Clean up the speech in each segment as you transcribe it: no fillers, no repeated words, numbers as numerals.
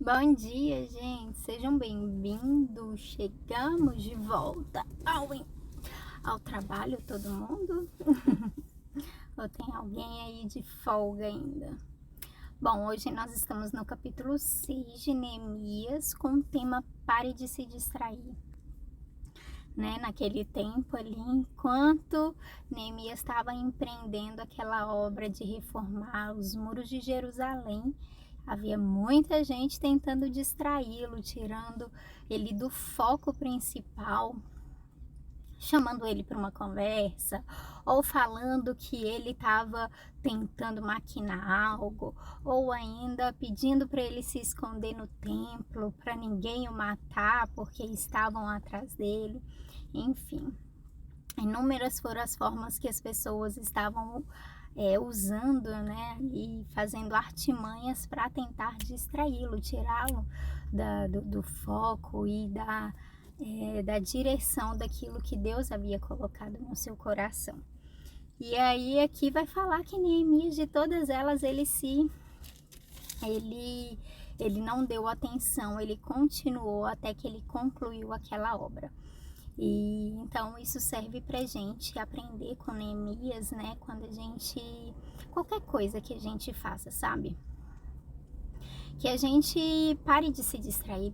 Bom dia, gente. Sejam bem-vindos. Chegamos de volta ao trabalho, todo mundo? Ou tem alguém aí de folga ainda? Bom, hoje nós estamos no capítulo 6 de Neemias com o tema Pare de se distrair. Naquele tempo ali, enquanto Neemias estava empreendendo aquela obra de reformar os muros de Jerusalém, havia muita gente tentando distraí-lo, tirando ele do foco principal, chamando ele para uma conversa, ou falando que ele estava tentando maquinar algo, ou ainda pedindo para ele se esconder no templo, para ninguém o matar, porque estavam atrás dele. Enfim, inúmeras foram as formas que as pessoas estavam usando, e fazendo artimanhas para tentar distraí-lo, tirá-lo do foco e da direção daquilo que Deus havia colocado no seu coração. E aí aqui vai falar que Neemias, de todas elas, ele não deu atenção, ele continuou até que ele concluiu aquela obra. E então isso serve pra gente aprender com Neemias, quando qualquer coisa que a gente faça, sabe? Que a gente pare de se distrair,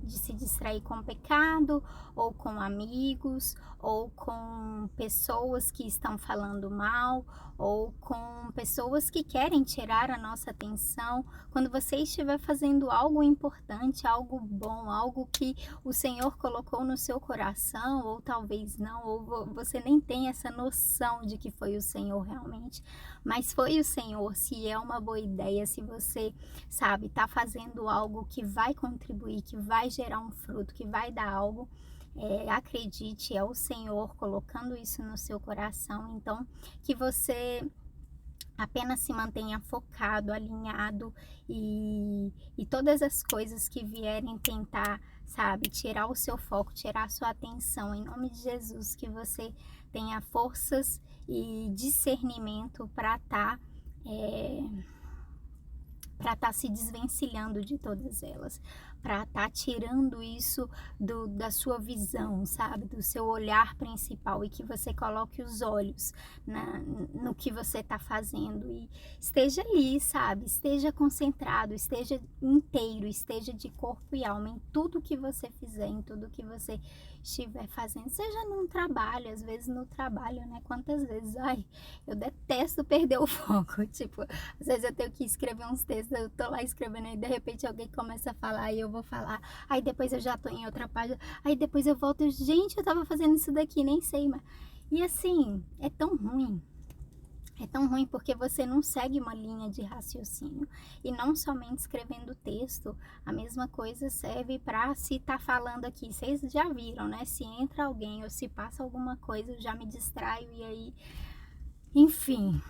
de se distrair com pecado, ou com amigos, ou com pessoas que estão falando mal, ou com pessoas que querem tirar a nossa atenção. Quando você estiver fazendo algo importante, algo bom, algo que o Senhor colocou no seu coração, ou talvez não, ou você nem tem essa noção de que foi o Senhor realmente, mas foi o Senhor. Se é uma boa ideia, se você sabe, tá fazendo algo que vai contribuir, que vai gerar um fruto, que vai dar algo, acredite, é o Senhor colocando isso no seu coração. Então, que você apenas se mantenha focado, alinhado, e todas as coisas que vierem tentar, sabe, tirar o seu foco, tirar a sua atenção, em nome de Jesus, que você tenha forças e discernimento para estar se desvencilhando de todas elas, para estar tirando isso da sua visão, sabe, do seu olhar principal, e que você coloque os olhos no que você está fazendo e esteja ali, sabe, esteja concentrado, esteja inteiro, esteja de corpo e alma em tudo que você fizer, em tudo que você estiver fazendo, seja num trabalho, às vezes no trabalho, quantas vezes, eu detesto perder o foco, tipo, às vezes eu tenho que escrever uns textos, eu tô lá escrevendo e de repente alguém começa a falar e eu vou falar, aí depois eu já tô em outra página, aí depois eu volto, gente, eu tava fazendo isso daqui, nem sei, mas... E assim, é tão ruim porque você não segue uma linha de raciocínio. E não somente escrevendo texto, a mesma coisa serve para se tá falando aqui. Vocês já viram, né? Se entra alguém ou se passa alguma coisa, eu já me distraio e aí... Enfim,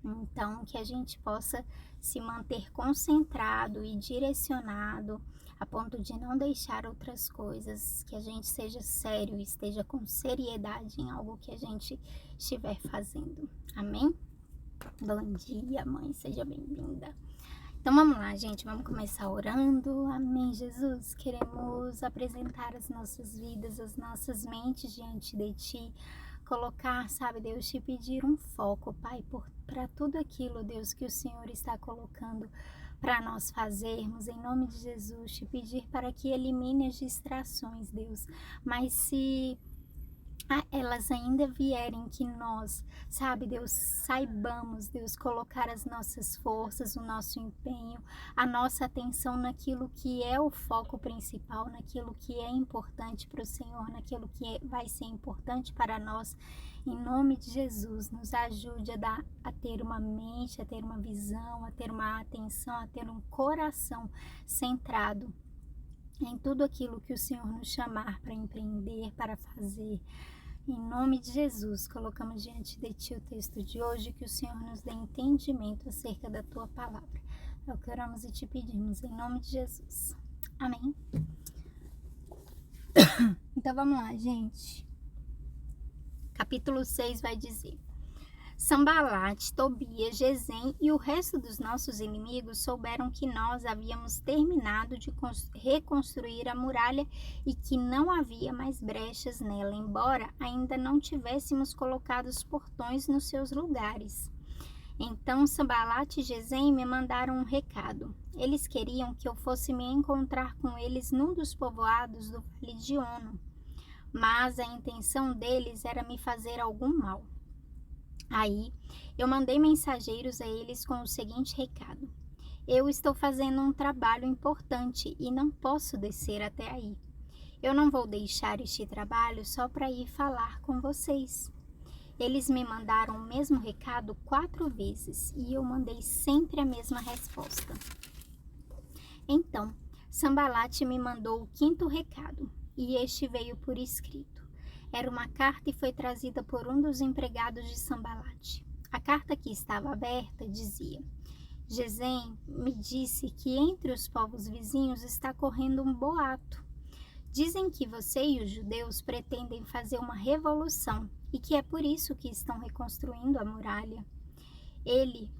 então que a gente possa se manter concentrado e direcionado a ponto de não deixar outras coisas, que a gente seja sério e esteja com seriedade em algo que a gente estiver fazendo. Amém? Bom dia, mãe, seja bem-vinda. Então vamos lá, gente, vamos começar orando. Amém, Jesus. Queremos apresentar as nossas vidas, as nossas mentes diante de Ti. Colocar, sabe, Deus, te pedir um foco, Pai, para tudo aquilo, Deus, que o Senhor está colocando para nós fazermos, em nome de Jesus, te pedir para que elimine as distrações, Deus. Mas se elas ainda vierem, que nós, sabe, Deus, saibamos, Deus, colocar as nossas forças, o nosso empenho, a nossa atenção naquilo que é o foco principal, naquilo que é importante para o Senhor, naquilo que vai ser importante para nós. Em nome de Jesus, nos ajude a ter uma mente, a ter uma visão, a ter uma atenção, a ter um coração centrado em tudo aquilo que o Senhor nos chamar para empreender, para fazer. Em nome de Jesus, colocamos diante de Ti o texto de hoje, que o Senhor nos dê entendimento acerca da Tua palavra. É o que oramos e te pedimos, em nome de Jesus. Amém? Então vamos lá, gente. Capítulo 6 vai dizer: Sanbalate, Tobias, Gesem e o resto dos nossos inimigos souberam que nós havíamos terminado de reconstruir a muralha e que não havia mais brechas nela, embora ainda não tivéssemos colocado os portões nos seus lugares. Então Sanbalate e Gesem me mandaram um recado. Eles queriam que eu fosse me encontrar com eles num dos povoados do Vale de Ono, mas a intenção deles era me fazer algum mal. Aí, eu mandei mensageiros a eles com o seguinte recado: eu estou fazendo um trabalho importante e não posso descer até aí. Eu não vou deixar este trabalho só para ir falar com vocês. Eles me mandaram o mesmo recado 4 vezes e eu mandei sempre a mesma resposta. Então, Sanbalate me mandou o 5º recado e este veio por escrito. Era uma carta e foi trazida por um dos empregados de Sanbalate. A carta que estava aberta dizia: Gesem me disse que entre os povos vizinhos está correndo um boato. Dizem que você e os judeus pretendem fazer uma revolução e que é por isso que estão reconstruindo a muralha. Ele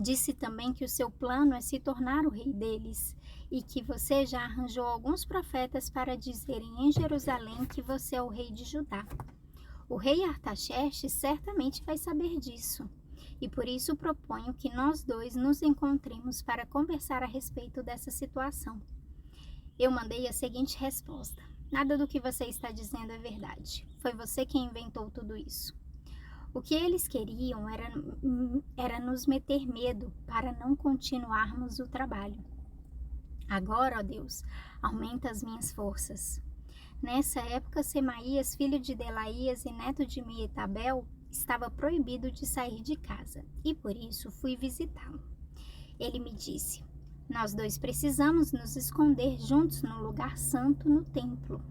disse também que o seu plano é se tornar o rei deles e que você já arranjou alguns profetas para dizerem em Jerusalém que você é o rei de Judá. O rei Artaxerxes certamente vai saber disso e por isso proponho que nós dois nos encontremos para conversar a respeito dessa situação. Eu mandei a seguinte resposta: nada do que você está dizendo é verdade. Foi você quem inventou tudo isso. O que eles queriam era nos meter medo para não continuarmos o trabalho. Agora, ó Deus, aumenta as minhas forças. Nessa época, Semaías, filho de Delaías e neto de Meetabel, estava proibido de sair de casa, e por isso fui visitá-lo. Ele me disse: nós dois precisamos nos esconder juntos no lugar santo no templo.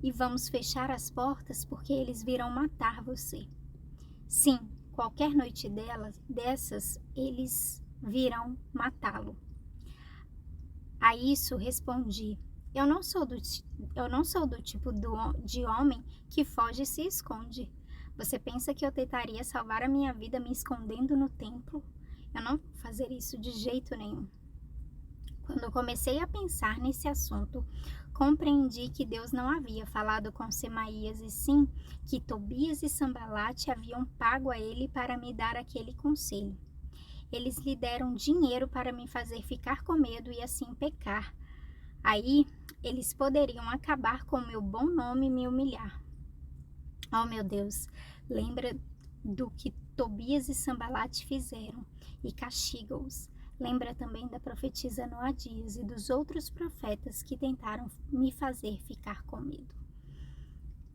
E vamos fechar as portas porque eles virão matar você. Sim, qualquer noite dessas, eles virão matá-lo. A isso respondi: eu não sou do tipo de homem que foge e se esconde. Você pensa que eu tentaria salvar a minha vida me escondendo no templo? Eu não vou fazer isso de jeito nenhum. Quando eu comecei a pensar nesse assunto, compreendi que Deus não havia falado com Semaías e sim que Tobias e Sanbalate haviam pago a ele para me dar aquele conselho. Eles lhe deram dinheiro para me fazer ficar com medo e assim pecar. Aí eles poderiam acabar com o meu bom nome e me humilhar. Oh meu Deus, lembra do que Tobias e Sanbalate fizeram e castiga-os. Lembra também da profetisa Noadias e dos outros profetas que tentaram me fazer ficar com medo.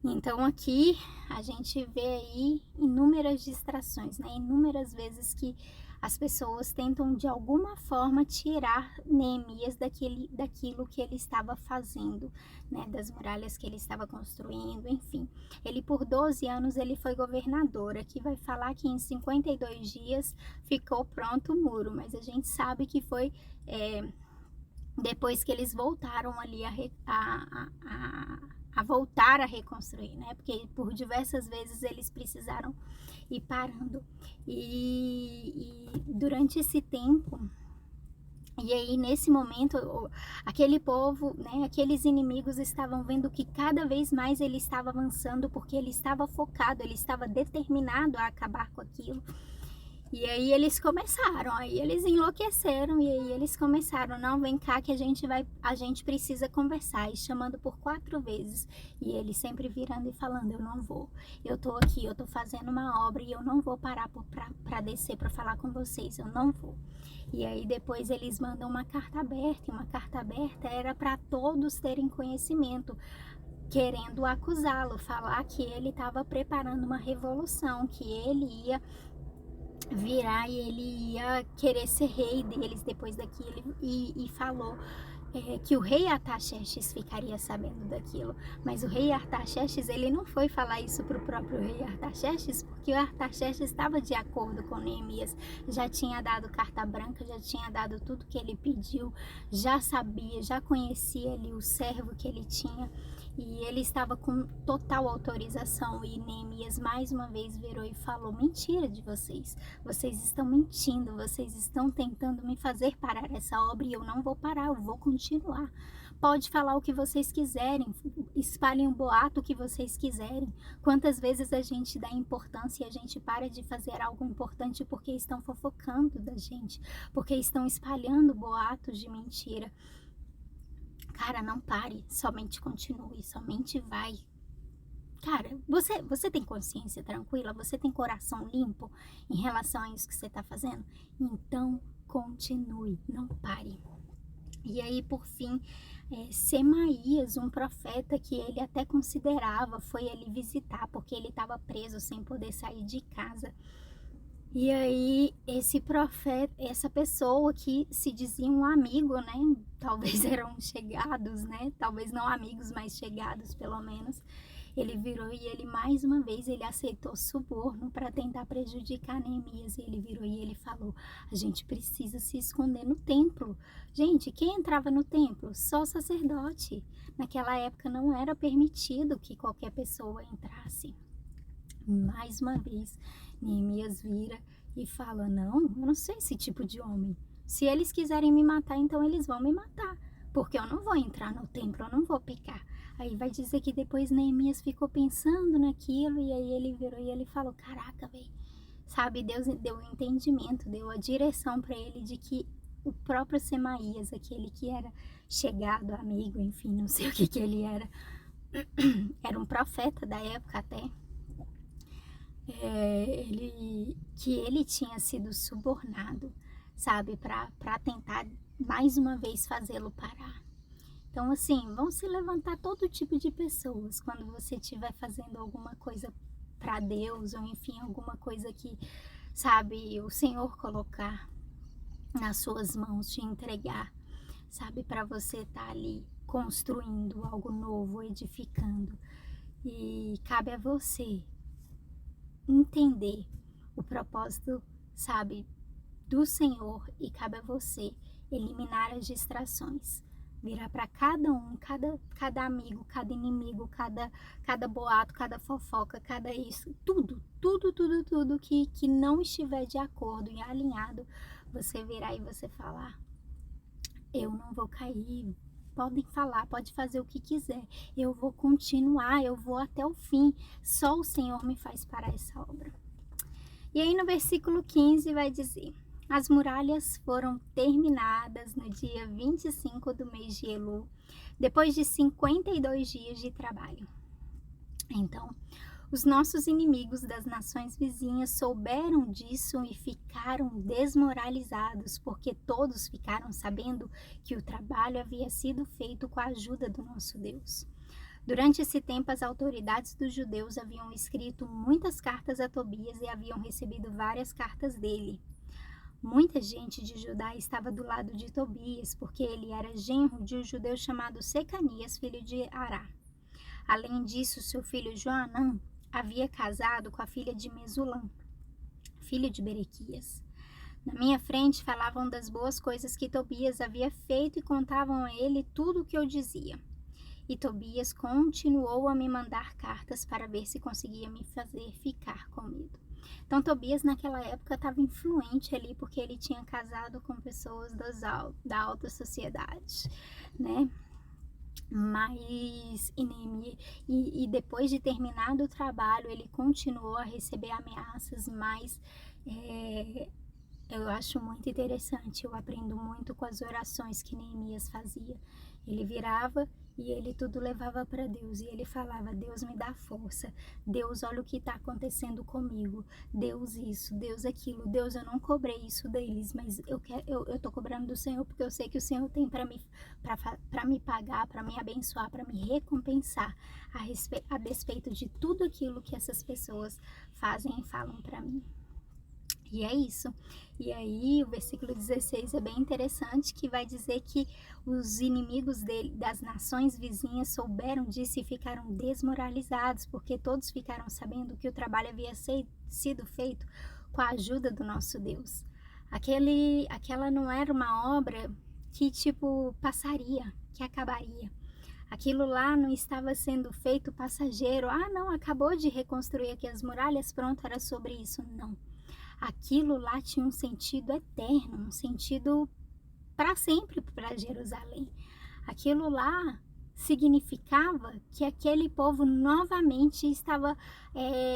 Então aqui a gente vê aí inúmeras distrações, né? Inúmeras vezes que as pessoas tentam de alguma forma tirar Neemias daquilo que ele estava fazendo, né? Das muralhas que ele estava construindo, enfim. Ele por 12 anos ele foi governador. Aqui vai falar que em 52 dias ficou pronto o muro, mas a gente sabe que foi depois que eles voltaram ali a voltar a reconstruir, né? Porque por diversas vezes eles precisaram ir parando. E durante esse tempo, e aí nesse momento, aquele povo, né, aqueles inimigos estavam vendo que cada vez mais ele estava avançando, porque ele estava focado, ele estava determinado a acabar com aquilo. E aí eles começaram, aí eles enlouqueceram e aí eles começaram: não, vem cá que a gente precisa conversar, e chamando por 4 vezes. E ele sempre virando e falando: eu não vou, eu tô aqui, eu tô fazendo uma obra e eu não vou parar para descer para falar com vocês, eu não vou. E aí depois eles mandam uma carta aberta, e uma carta aberta era para todos terem conhecimento, querendo acusá-lo, falar que ele estava preparando uma revolução, que ele ia virar e ele ia querer ser rei deles depois daquilo, e falou que o rei Artaxerxes ficaria sabendo daquilo. Mas o rei Artaxerxes, ele não foi falar isso para o próprio rei Artaxerxes, porque o Artaxerxes estava de acordo com Neemias, já tinha dado carta branca, já tinha dado tudo que ele pediu, já sabia, já conhecia ali o servo que ele tinha. E ele estava com total autorização, e Neemias mais uma vez virou e falou: mentira de vocês, vocês estão mentindo, vocês estão tentando me fazer parar essa obra e eu não vou parar, eu vou continuar. Pode falar o que vocês quiserem, espalhem o boato que vocês quiserem. Quantas vezes a gente dá importância e a gente para de fazer algo importante porque estão fofocando da gente, porque estão espalhando boatos de mentira. Cara, não pare, somente continue, somente vai. Cara, você tem consciência tranquila? Você tem coração limpo em relação a isso que você está fazendo? Então, continue, não pare. E aí, por fim, Semaías, um profeta que ele até considerava, foi ele visitar, porque ele estava preso sem poder sair de casa. E aí, esse profeta, essa pessoa que se dizia um amigo, né? Talvez eram chegados, né? Talvez não amigos, mas chegados, pelo menos. Ele virou e ele, mais uma vez, ele aceitou suborno para tentar prejudicar Neemias. E ele virou e ele falou: a gente precisa se esconder no templo. Gente, quem entrava no templo? Só o sacerdote. Naquela época não era permitido que qualquer pessoa entrasse. Mais uma vez, Neemias vira e fala: não, eu não sou esse tipo de homem. Se eles quiserem me matar, então eles vão me matar, porque eu não vou entrar no templo, eu não vou pecar. Aí vai dizer que depois Neemias ficou pensando naquilo, e aí ele virou e ele falou: caraca, velho, sabe, Deus deu o entendimento, deu a direção para ele de que o próprio Semaías, aquele que era chegado, amigo, enfim, não sei o que ele era, era um profeta da época até, que ele tinha sido subornado, sabe, para tentar mais uma vez fazê-lo parar. Então, assim, vão se levantar todo tipo de pessoas quando você estiver fazendo alguma coisa para Deus, ou enfim, alguma coisa que, sabe, o Senhor colocar nas suas mãos, te entregar, sabe, para você estar ali construindo algo novo, edificando. E cabe a você entender o propósito, sabe, do Senhor, e cabe a você eliminar as distrações. Virar para cada um, cada amigo, cada inimigo, cada boato, cada fofoca, cada isso, tudo que não estiver de acordo e alinhado, você virar e você falar: eu não vou cair. Podem falar, pode fazer o que quiser. Eu vou continuar, eu vou até o fim. Só o Senhor me faz parar essa obra. E aí no versículo 15 vai dizer: as muralhas foram terminadas no dia 25 do mês de Elul, depois de 52 dias de trabalho. Então, os nossos inimigos das nações vizinhas souberam disso e ficaram desmoralizados, porque todos ficaram sabendo que o trabalho havia sido feito com a ajuda do nosso Deus. Durante esse tempo, as autoridades dos judeus haviam escrito muitas cartas a Tobias e haviam recebido várias cartas dele. Muita gente de Judá estava do lado de Tobias, porque ele era genro de um judeu chamado Secanias, filho de Ará. Além disso, seu filho Joanã havia casado com a filha de Mesulã, filho de Berequias. Na minha frente falavam das boas coisas que Tobias havia feito e contavam a ele tudo o que eu dizia. E Tobias continuou a me mandar cartas para ver se conseguia me fazer ficar com medo. Então, Tobias naquela época estava influente ali, porque ele tinha casado com pessoas da alta sociedade, né? Mas e depois de terminado o trabalho, ele continuou a receber ameaças, mas eu acho muito interessante, eu aprendo muito com as orações que Neemias fazia. Ele virava e ele tudo levava para Deus, e ele falava: Deus me dá força, Deus, olha o que está acontecendo comigo, Deus isso, Deus aquilo, Deus, eu não cobrei isso deles, mas eu tô cobrando do Senhor, porque eu sei que o Senhor tem para me pagar, para me abençoar, para me recompensar a despeito de tudo aquilo que essas pessoas fazem e falam para mim. E é isso. E aí o versículo 16 é bem interessante, que vai dizer que os inimigos das nações vizinhas souberam disso e ficaram desmoralizados, porque todos ficaram sabendo que o trabalho havia sido feito com a ajuda do nosso Deus. Aquela não era uma obra que passaria, que acabaria. Aquilo lá não estava sendo feito passageiro. Ah, não, acabou de reconstruir aqui as muralhas, pronto, era sobre isso. Não. Aquilo lá tinha um sentido eterno, um sentido para sempre para Jerusalém. Aquilo lá significava que aquele povo novamente estava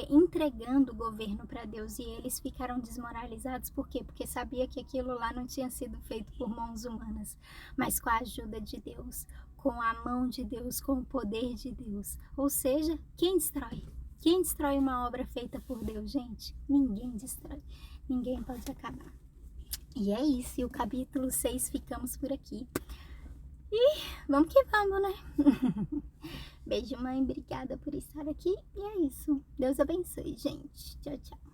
entregando o governo para Deus, e eles ficaram desmoralizados. Por quê? Porque sabia que aquilo lá não tinha sido feito por mãos humanas, mas com a ajuda de Deus, com a mão de Deus, com o poder de Deus. Ou seja, quem destrói? Quem destrói uma obra feita por Deus, gente? Ninguém destrói. Ninguém pode acabar. E é isso, e o capítulo 6 ficamos por aqui. E vamos que vamos, né? Beijo, mãe. Obrigada por estar aqui. E é isso. Deus abençoe, gente. Tchau, tchau.